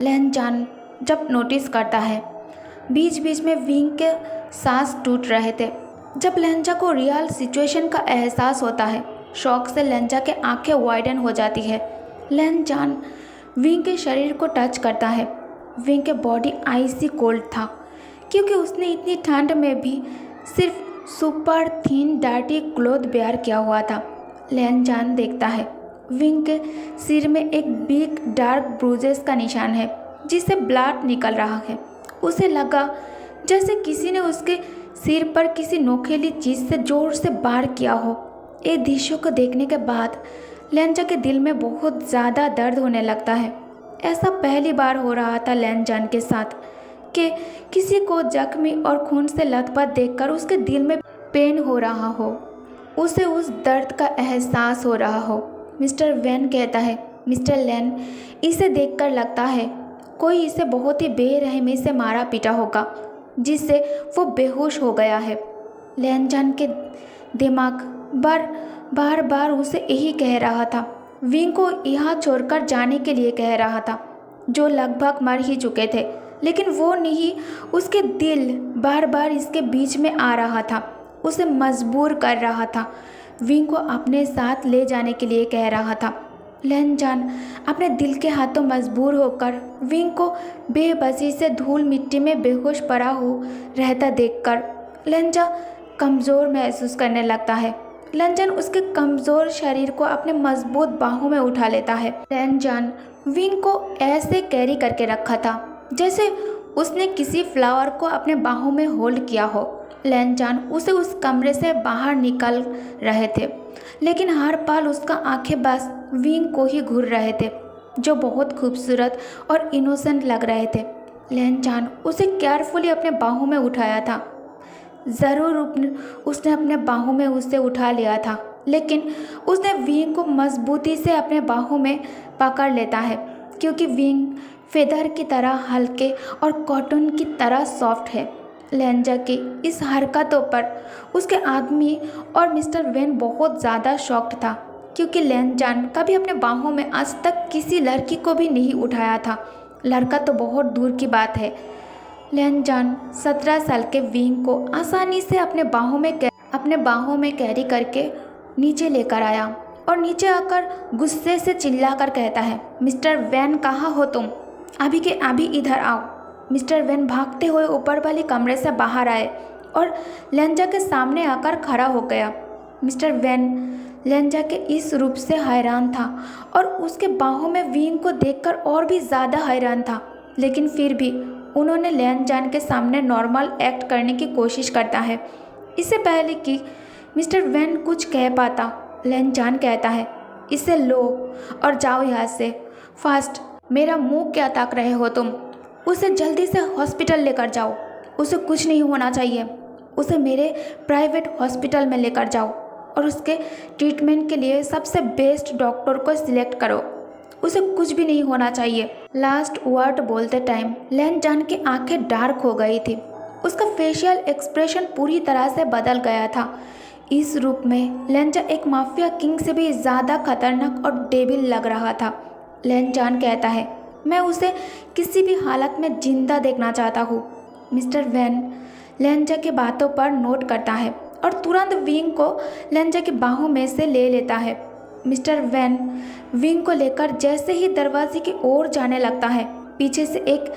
लेन जान जब नोटिस करता है बीच बीच में विंग के सांस टूट रहे थे। जब लेंजा को रियल सिचुएशन का एहसास होता है, शौक से लेंजा के आंखें वाइडन हो जाती है। लेन जान विंग के शरीर को टच करता है। विंग के बॉडी आइसी कोल्ड था, क्योंकि उसने इतनी ठंड में भी सिर्फ super thin dirty cloth wear किया हुआ था। लेन जान देखता है विंग के सिर में एक बिग डार्क ब्रूजेस का निशान है, जिससे ब्लड निकल रहा है। उसे लगा जैसे किसी ने उसके सिर पर किसी नोकीली चीज़ से जोर से वार किया हो। ये दृश्यों को देखने के बाद लेंजा के दिल में बहुत ज़्यादा दर्द होने लगता है। ऐसा पहली बार हो रहा था लेन जान के साथ कि किसी को जख्मी और खून से लथपथ देखकर उसके दिल में पेन हो रहा हो, उसे उस दर्द का एहसास हो रहा हो। मिस्टर वैन कहता है, मिस्टर लेन, इसे देखकर लगता है कोई इसे बहुत ही बेरहमी से मारा पीटा होगा, जिससे वो बेहोश हो गया है। लेन जान के दिमाग बार बार उसे यही कह रहा था, विंग को यहाँ छोड़कर जाने के लिए कह रहा था, जो लगभग मर ही चुके थे। लेकिन वो नहीं, उसके दिल बार बार इसके बीच में आ रहा था, उसे मजबूर कर रहा था, विंग को अपने साथ ले जाने के लिए कह रहा था। लेन जान अपने दिल के हाथों मजबूर होकर विंग को बेबसी से धूल मिट्टी में बेहोश पड़ा हो रहता देखकर लेंजा कमज़ोर महसूस करने लगता है। लेंजन उसके कमज़ोर शरीर को अपने मजबूत बाहों में उठा लेता है। लेन जान विंग को ऐसे कैरी करके रखा था जैसे उसने किसी फ्लावर को अपने बाहों में होल्ड किया हो। लेन जान उसे उस कमरे से बाहर निकल रहे थे, लेकिन हर पल उसका आंखें बस विंग को ही घूर रहे थे, जो बहुत खूबसूरत और इनोसेंट लग रहे थे। लेन जान उसे केयरफुली अपने बाहों में उठाया था। ज़रूर उसने अपने बाहों में उसे उठा लिया था, लेकिन उसने विंग को मजबूती से अपने बाहों में पकड़ लेता है, क्योंकि विंग फेदर की तरह हल्के और कॉटन की तरह सॉफ्ट है। लेंजा की इस हरकतों पर उसके आदमी और मिस्टर वेन बहुत ज़्यादा शॉक्ड था, क्योंकि लेन जान कभी अपने बाहों में आज तक किसी लड़की को भी नहीं उठाया था। लड़का तो बहुत दूर की बात है। लेन जान 17 साल के विंग को आसानी से अपने बाहों में कैरी करके नीचे लेकर आया और नीचे आकर गुस्से से चिल्लाकर कहता है, मिस्टर वैन, कहाँ हो तुम? अभी के अभी इधर आओ। मिस्टर वैन भागते हुए ऊपर वाले कमरे से बाहर आए और लेंजा के सामने आकर खड़ा हो गया। मिस्टर वैन लेंजा के इस रूप से हैरान था और उसके बाहों में विंग को देखकर और भी ज़्यादा हैरान था, लेकिन फिर भी उन्होंने लेन जान के सामने नॉर्मल एक्ट करने की कोशिश करता है। इससे पहले कि मिस्टर वैन कुछ कह पाता, लेन जान कहता है, इसे लो और जाओ यहाँ से फास्ट। मेरा मुंह क्या ताक रहे हो तुम? उसे जल्दी से हॉस्पिटल लेकर जाओ। उसे कुछ नहीं होना चाहिए। उसे मेरे प्राइवेट हॉस्पिटल में लेकर जाओ और उसके ट्रीटमेंट के लिए सबसे बेस्ट डॉक्टर को सिलेक्ट करो। उसे कुछ भी नहीं होना चाहिए। लास्ट वर्ड बोलते टाइम लेन जान की आंखें डार्क हो गई थी। उसका फेशियल एक्सप्रेशन पूरी तरह से बदल गया था। इस रूप में लेंजा एक माफिया किंग से भी ज़्यादा खतरनाक और डेविल लग रहा था। लेन जान कहता है, मैं उसे किसी भी हालत में जिंदा देखना चाहता हूँ। मिस्टर वैन लेंजा की बातों पर नोट करता है और तुरंत विंग को लेंजा की बाहों में से ले लेता है। मिस्टर वैन विंग को लेकर जैसे ही दरवाजे की ओर जाने लगता है, पीछे से एक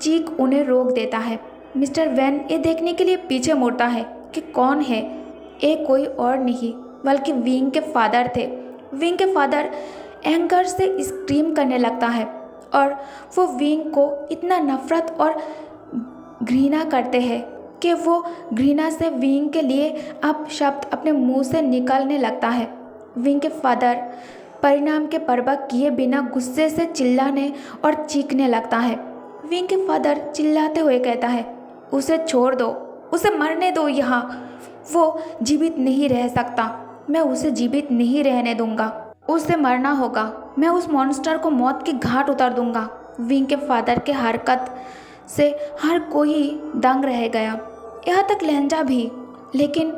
चीख उन्हें रोक देता है। मिस्टर वैन ये देखने के लिए पीछे मुड़ता है कि कौन है। ये कोई और नहीं बल्कि विंग के फादर थे। विंग के फादर एंगर से स्क्रीम करने लगता है और वो विंग को इतना नफरत और घृणा करते हैं कि वो घृणा से विंग के लिए अब शब्द अपने मुंह से निकलने लगता है। विंग के फादर परिणाम के परवाह किए बिना गुस्से से चिल्लाने और चीखने लगता है। विंग के फादर चिल्लाते हुए कहता है, उसे छोड़ दो, उसे मरने दो। यहाँ वो जीवित नहीं रह सकता। मैं उसे जीवित नहीं रहने दूंगा। उसे मरना होगा। मैं उस मॉन्स्टर को मौत की घाट उतार दूंगा। विंग के फादर के हरकत से हर कोई दंग रह गया, यहाँ तक लेंजा भी। लेकिन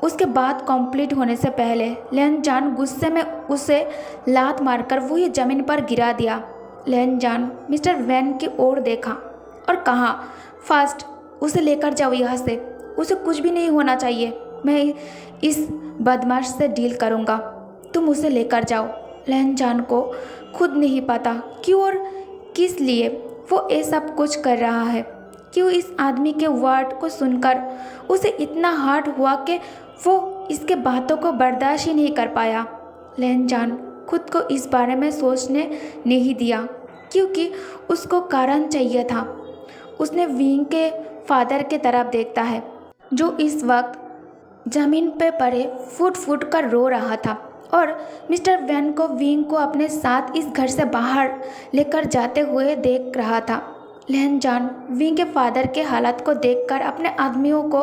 उसके बाद कंप्लीट होने से पहले लेन जान गुस्से में उसे लात मारकर वही ज़मीन पर गिरा दिया। लेनजान मिस्टर वैन की ओर देखा और कहा, फास्ट, उसे लेकर जाओ यहाँ से। उसे कुछ भी नहीं होना चाहिए। मैं इस बदमाश से डील करूँगा। तुम उसे लेकर जाओ। लेनजान को खुद नहीं पता क्यों और किस लिए वो ये सब कुछ कर रहा है। क्यों इस आदमी के वर्ड को सुनकर उसे इतना हार्ड हुआ कि वो इसके बातों को बर्दाश्त ही नहीं कर पाया। लेनजान खुद को इस बारे में सोचने नहीं दिया क्योंकि उसको कारण चाहिए था। उसने विंग के फादर के तरफ देखता है जो इस वक्त ज़मीन पे पड़े फुट फुट कर रो रहा था और मिस्टर वैन को विंग को अपने साथ इस घर से बाहर लेकर जाते हुए देख रहा था। लेनजान विंग के फादर के हालत को देखकर अपने आदमियों को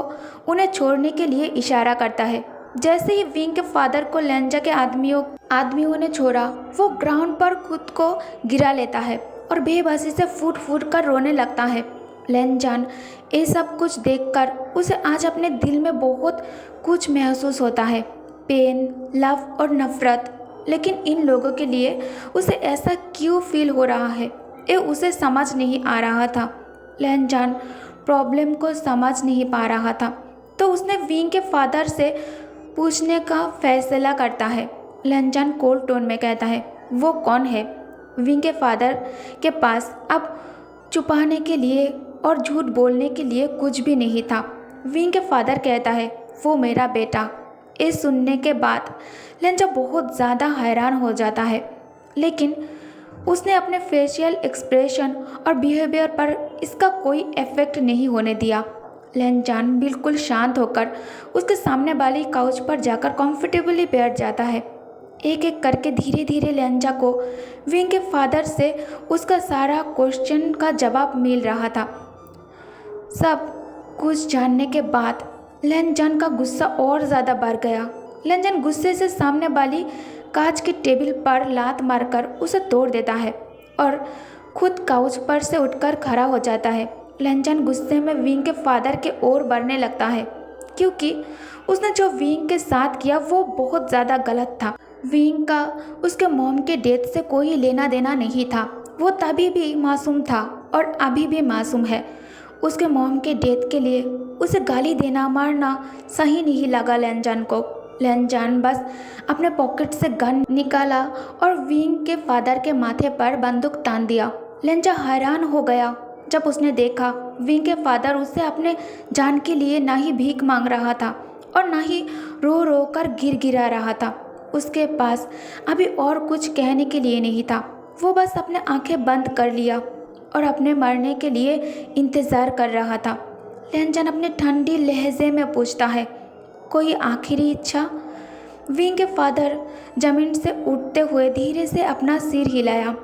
उन्हें छोड़ने के लिए इशारा करता है। जैसे ही विंग के फादर को लेंजा के आदमियों ने छोड़ा, वो ग्राउंड पर खुद को गिरा लेता है और बेबसी से फूट फूट कर रोने लगता है। लेनजान ये सब कुछ देखकर उसे आज अपने दिल में बहुत कुछ महसूस होता है, पेन, लव और नफरत। लेकिन इन लोगों के लिए उसे ऐसा क्यों फील हो रहा है, ये उसे समझ नहीं आ रहा था। लेनजान प्रॉब्लम को समझ नहीं पा रहा था, तो उसने विंग के फादर से पूछने का फैसला करता है। लेनजान कोल्ड टोन में कहता है, वो कौन है? विंग के फादर के पास अब छुपाने के लिए और झूठ बोलने के लिए कुछ भी नहीं था। विंग के फादर कहता है, वो मेरा बेटा। ये सुनने के बाद लेंजा बहुत ज़्यादा हैरान हो जाता है, लेकिन उसने अपने फेशियल एक्सप्रेशन और बिहेवियर पर इसका कोई इफेक्ट नहीं होने दिया। लेनजान बिल्कुल शांत होकर उसके सामने वाली काउच पर जाकर कंफर्टेबली बैठ जाता है। एक एक करके धीरे धीरे लेंजा को विंग के फादर से उसका सारा क्वेश्चन का जवाब मिल रहा था। सब कुछ जानने के बाद लेनजान का गुस्सा और ज़्यादा बढ़ गया। लेनजान गुस्से से सामने वाली कांच की टेबल पर लात मारकर उसे तोड़ देता है और खुद काउच पर से उठकर खड़ा हो जाता है। लेनजान गुस्से में विंग के फादर के ओर बढ़ने लगता है क्योंकि उसने जो विंग के साथ किया वो बहुत ज़्यादा गलत था। विंग का उसके मॉम के डेथ से कोई लेना देना नहीं था। वो तभी भी मासूम था और अभी भी मासूम है। उसके मॉम के डेथ के लिए उसे गाली देना मारना सही नहीं लगा लेनजान को। लेनजान बस अपने पॉकेट से गन निकाला और विंग के फादर के माथे पर बंदूक तान दिया। लेंजा हैरान हो गया जब उसने देखा विंग के फादर उससे अपने जान के लिए ना ही भीख मांग रहा था और ना ही रो रो कर गिर गिरा रहा था। उसके पास अभी और कुछ कहने के लिए नहीं था। वो बस अपने आंखें बंद कर लिया और अपने मरने के लिए इंतज़ार कर रहा था। लेनजान अपने ठंडी लहजे में पूछता है, कोई आखिरी इच्छा? विंग के फादर जमीन से उठते हुए धीरे से अपना सिर हिलाया।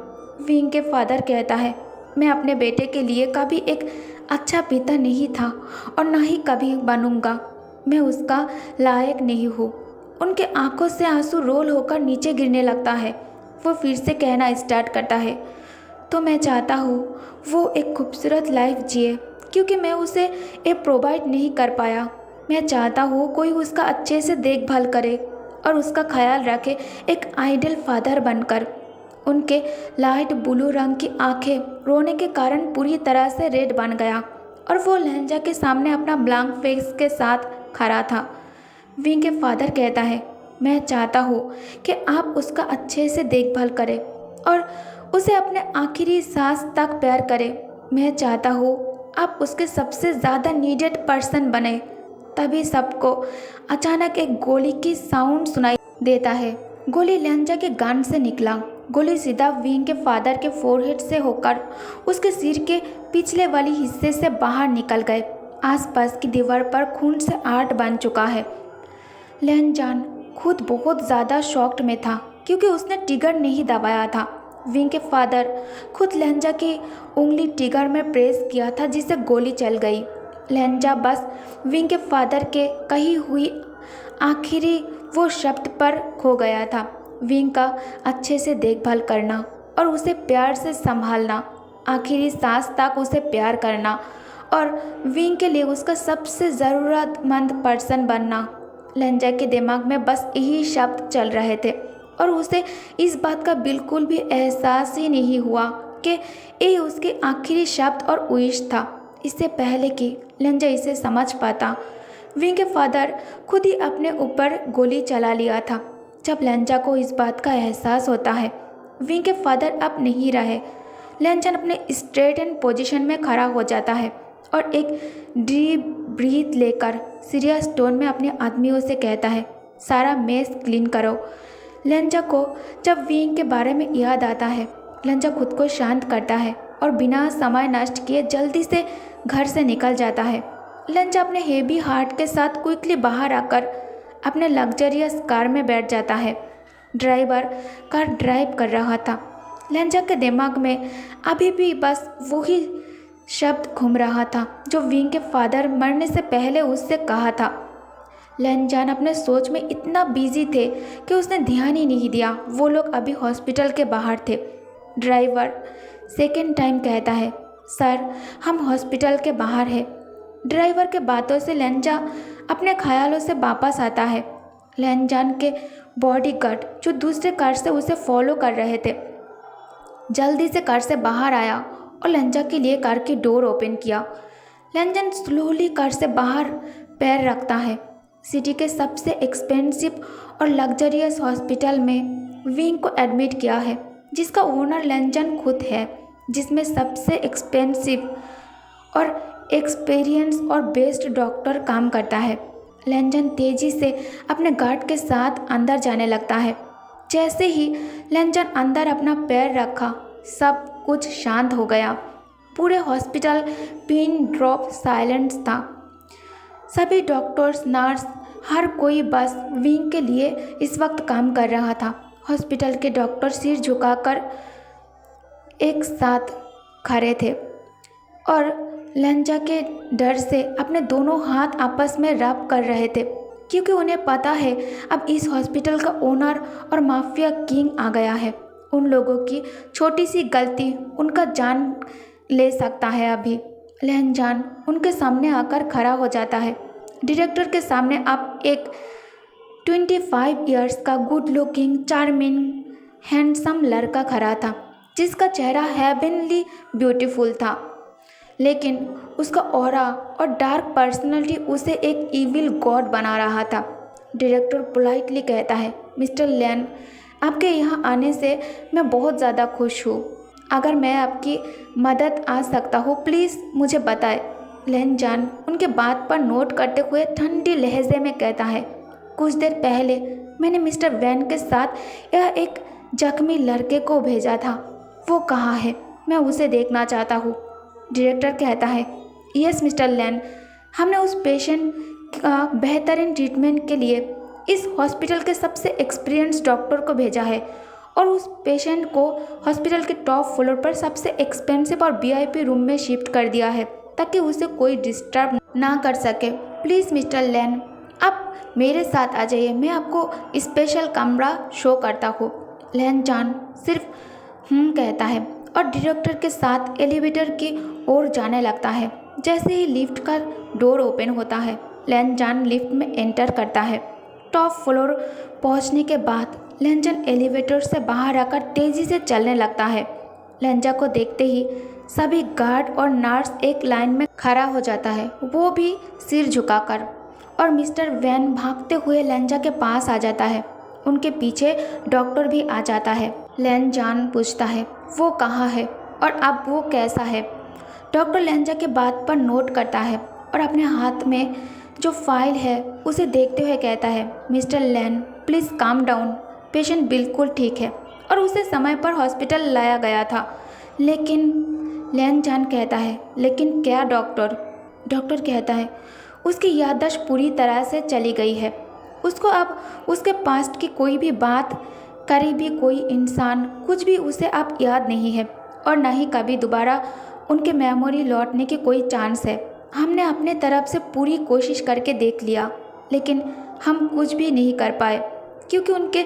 विंग के फादर कहता है, मैं अपने बेटे के लिए कभी एक अच्छा पिता नहीं था और ना ही कभी बनूंगा। मैं उसका लायक नहीं हूँ। उनके आंखों से आंसू रोल होकर नीचे गिरने लगता है। वो फिर से कहना स्टार्ट करता है, तो मैं चाहता हूँ वो एक खूबसूरत लाइफ जिए क्योंकि मैं उसे ये प्रोवाइड नहीं कर पाया। मैं चाहता हूँ कोई उसका अच्छे से देखभाल करे और उसका ख्याल रखे, एक आइडियल फादर बनकर। उनके लाइट ब्लू रंग की आंखें रोने के कारण पूरी तरह से रेड बन गया और वो लहंजा के सामने अपना ब्लैंक फेस के साथ खड़ा था। विंग के फादर कहता है, मैं चाहता हूँ कि आप उसका अच्छे से देखभाल करें और उसे अपने आखिरी सांस तक प्यार करें। मैं चाहता हूँ आप उसके सबसे ज़्यादा नीडेड पर्सन बने। तभी सबको अचानक एक गोली की साउंड सुनाई देता है। गोली लेंजा के गन से निकला। गोली सीधा विंग के फादर के फोरहेड से होकर उसके सिर के पिछले वाली हिस्से से बाहर निकल गए। आसपास की दीवार पर खून से आर्ट बन चुका है। लेनजान खुद बहुत ज़्यादा शॉक्ड में था क्योंकि उसने ट्रिगर नहीं दबाया था। विंग के फादर खुद लेंजा की उंगली ट्रिगर में प्रेस किया था जिससे गोली चल गई। लेंजा बस विंग के फादर के कही हुई आखिरी वो शब्द पर खो गया था। विंग का अच्छे से देखभाल करना और उसे प्यार से संभालना, आखिरी सांस तक उसे प्यार करना और विंग के लिए उसका सबसे ज़रूरतमंद पर्सन बनना। लेंजा के दिमाग में बस यही शब्द चल रहे थे और उसे इस बात का बिल्कुल भी एहसास ही नहीं हुआ कि ये उसके आखिरी शब्द और विश था। इससे पहले कि लेंजा इसे समझ पाता, विंग के फादर खुद ही अपने ऊपर गोली चला लिया था। जब लेंजा को इस बात का एहसास होता है, विंग के फादर अब नहीं रहे, लेंजन अपने स्ट्रेट एंड पोजीशन में खड़ा हो जाता है और एक डीप ब्रीथ लेकर सीरियस टोन में अपने आदमियों से कहता है, सारा मेस क्लीन करो। लेंजा को जब विंग के बारे में याद आता है, लेंजा खुद को शांत करता है और बिना समय नष्ट किए जल्दी से घर से निकल जाता है। लेंजा अपने हेवी हार्ट के साथ क्विकली बाहर आकर अपने लग्जरियस कार में बैठ जाता है। ड्राइवर कार ड्राइव कर रहा था। लेंजा के दिमाग में अभी भी बस वही शब्द घूम रहा था जो विंग के फादर मरने से पहले उससे कहा था। लेंजान अपने सोच में इतना बिजी थे कि उसने ध्यान ही नहीं दिया वो लोग अभी हॉस्पिटल के बाहर थे। ड्राइवर सेकेंड टाइम कहता है, सर हम हॉस्पिटल के बाहर हैं। ड्राइवर के बातों से लेंजा अपने ख्यालों से वापस आता है। लेंजान के बॉडीगार्ड जो दूसरे कार से उसे फॉलो कर रहे थे जल्दी से कार से बाहर आया और लेंजा के लिए कार की डोर ओपन किया। लेंजन स्लोली कार से बाहर पैर रखता है। सिटी के सबसे एक्सपेंसिव और लग्जरियस हॉस्पिटल में विंग को एडमिट किया है, जिसका ओनर लेंजन खुद है, जिसमें सबसे एक्सपेंसिव और एक्सपीरियंस और बेस्ट डॉक्टर काम करता है। लेंजन तेजी से अपने गार्ड के साथ अंदर जाने लगता है। जैसे ही लेंजन अंदर अपना पैर रखा, सब कुछ शांत हो गया। पूरे हॉस्पिटल पिन ड्रॉप साइलेंस था। सभी डॉक्टर्स, नर्स, हर कोई बस विंग के लिए इस वक्त काम कर रहा था। हॉस्पिटल के डॉक्टर सिर झुकाकर एक साथ खड़े थे और लेंजा के डर से अपने दोनों हाथ आपस में रब कर रहे थे, क्योंकि उन्हें पता है अब इस हॉस्पिटल का ओनर और माफिया किंग आ गया है। उन लोगों की छोटी सी गलती उनका जान ले सकता है। अभी लेंजान उनके सामने आकर खड़ा हो जाता है। डायरेक्टर के सामने अब एक 25 इयर्स का गुड लुकिंग, चार्मिंग, हैंडसम लड़का खड़ा था, जिसका चेहरा हेवनली ब्यूटीफुल था, लेकिन उसका ऑरा और डार्क पर्सनालिटी उसे एक इविल गॉड बना रहा था। डायरेक्टर पोलाइटली कहता है, मिस्टर लैन, आपके यहाँ आने से मैं बहुत ज़्यादा खुश हूँ। अगर मैं आपकी मदद आ सकता हूँ, प्लीज़ मुझे बताएं। लैन जान उनके बात पर नोट करते हुए ठंडी लहजे में कहता है, कुछ देर पहले मैंने मिस्टर वैन के साथ यह एक जख्मी लड़के को भेजा था। वो कहाँ है? मैं उसे देखना चाहता हूँ। डायरेक्टर कहता है, यस मिस्टर लैन, हमने उस पेशेंट का बेहतरीन ट्रीटमेंट के लिए इस हॉस्पिटल के सबसे एक्सपीरियंस डॉक्टर को भेजा है और उस पेशेंट को हॉस्पिटल के टॉप फ्लोर पर सबसे एक्सपेंसिव और वीआईपी रूम में शिफ्ट कर दिया है, ताकि उसे कोई डिस्टर्ब ना कर सके। प्लीज़ मिस्टर लैन, आप मेरे साथ आ जाइए, मैं आपको स्पेशल कमरा शो करता हूँ। लैन जान सिर्फ कहता है और डायरेक्टर के साथ एलिवेटर की ओर जाने लगता है। जैसे ही लिफ्ट का डोर ओपन होता है, लैन जान लिफ्ट में एंटर करता है। टॉप फ्लोर पहुंचने के बाद लेंजन एलिवेटर से बाहर आकर तेज़ी से चलने लगता है। लेंजा को देखते ही सभी गार्ड और नर्स एक लाइन में खड़ा हो जाता है, वो भी सिर झुकाकर, और मिस्टर वैन भागते हुए लेंजा के पास आ जाता है। उनके पीछे डॉक्टर भी आ जाता है। लैन जान पूछता है, वो कहाँ है और अब वो कैसा है? डॉक्टर लेंजा के बात पर नोट करता है और अपने हाथ में जो फाइल है उसे देखते हुए कहता है, मिस्टर लैन प्लीज़ काम डाउन, पेशेंट बिल्कुल ठीक है और उसे समय पर हॉस्पिटल लाया गया था। लेकिन लैन जान कहता है, लेकिन क्या डॉक्टर? डॉक्टर कहता है, उसकी याददाश्त पूरी तरह से चली गई है। उसको अब उसके पास्ट की कोई भी बात, करीबी कोई इंसान, कुछ भी उसे अब याद नहीं है और न ही कभी दोबारा उनके मेमोरी लौटने की कोई चांस है। हमने अपने तरफ से पूरी कोशिश करके देख लिया, लेकिन हम कुछ भी नहीं कर पाए, क्योंकि उनके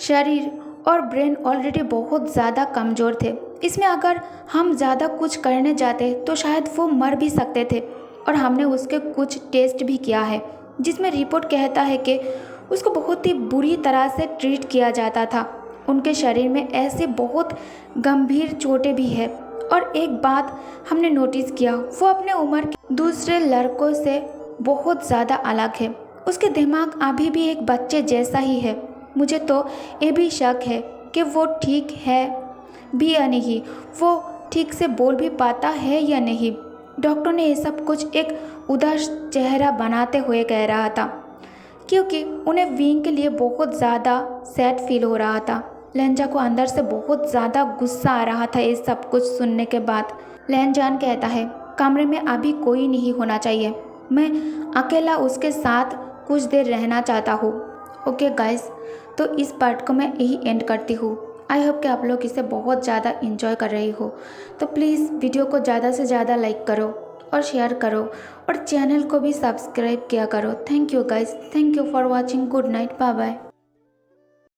शरीर और ब्रेन ऑलरेडी बहुत ज़्यादा कमज़ोर थे। इसमें अगर हम ज़्यादा कुछ करने जाते तो शायद वो मर भी सकते थे। और हमने उसके कुछ टेस्ट भी किया है, जिसमें रिपोर्ट कहता है कि उसको बहुत ही बुरी तरह से ट्रीट किया जाता था उनके शरीर में ऐसे बहुत गंभीर चोटें भी है। और एक बात हमने नोटिस किया, वो अपने उम्र के दूसरे लड़कों से बहुत ज़्यादा अलग है। उसके दिमाग अभी भी एक बच्चे जैसा ही है। मुझे तो ये भी शक है कि वो ठीक है भी या नहीं, वो ठीक से बोल भी पाता है या नहीं। डॉक्टर ने ये सब कुछ एक उदास चेहरा बनाते हुए कह रहा था, क्योंकि उन्हें विंग के लिए बहुत ज़्यादा सैड फील हो रहा था। लेंजा को अंदर से बहुत ज़्यादा गुस्सा आ रहा था ये सब कुछ सुनने के बाद। लेनजान कहता है, कमरे में अभी कोई नहीं होना चाहिए, मैं अकेला उसके साथ कुछ देर रहना चाहता हूँ। ओके गाइस, तो इस पार्ट को मैं यही एंड करती हूँ। आई होप कि आप लोग इसे बहुत ज़्यादा इंजॉय कर रही हो। तो प्लीज़ वीडियो को ज़्यादा से ज़्यादा लाइक करो और शेयर करो और चैनल को भी सब्सक्राइब किया करो। Thank you guys, thank you for watching. Good night, bye bye.